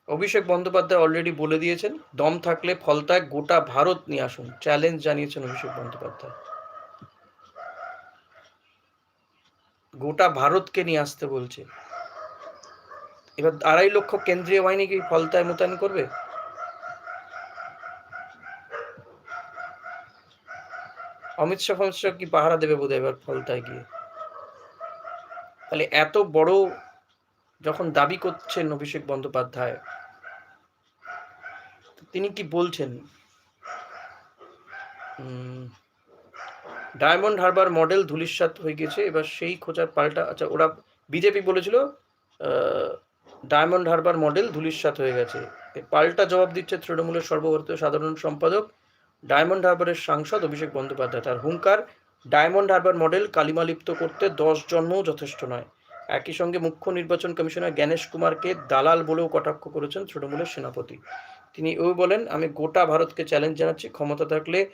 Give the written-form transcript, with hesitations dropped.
Abhishek Bandyopadhyay already বলে দিয়েছেন, দম থাকলে ফলতায় গোটা ভারত নিয়ে আসুন, চ্যালেঞ্জ জানিয়েছেন অভিষেক বন্দ্যোপাধ্যায়। গোটা ভারতকে নিয়ে আসতে বলছে। এবার 2.5 লক্ষ কেন্দ্রীয় বাহিনী কি ফলতায় মোতায়েন করবে? অমিত শাহ কি পাহারা দেবে বোধহয় এবার ফলতায় গিয়ে। তাহলে এত বড় যখন দাবি করছেন অভিষেক বন্দ্যোপাধ্যায়, তিনি কি বলছেন? ডায়মন্ড হারবার মডেল ধূলিসাৎ হয়ে গেছে, এবার সেই খোঁজার পাল্টা। আচ্ছা, ওরা বিজেপি বলেছিল ডায়মন্ড হারবার মডেল ধূলিসাৎ হয়ে গেছে, পাল্টা জবাব দিচ্ছে তৃণমূলের সর্বভারতীয় সাধারণ সম্পাদক ডায়মন্ড হারবারের সাংসদ অভিষেক বন্দ্যোপাধ্যায়। তার হুঙ্কার, ডায়মন্ড হারবার মডেল কালিমালিপ্ত করতে 10 জন্মও যথেষ্ট নয়। একই সঙ্গে মুখ্য নির্বাচন কমিশনার জ্ঞানেশ কুমারকে দালাল বলেও কটাক্ষ করেছেন তৃণমূলের সেনাপতি। তিনি বলেন, আমি গোটা ভারতকে চ্যালেঞ্জ জানাচ্ছি, ক্ষমতা থাকলে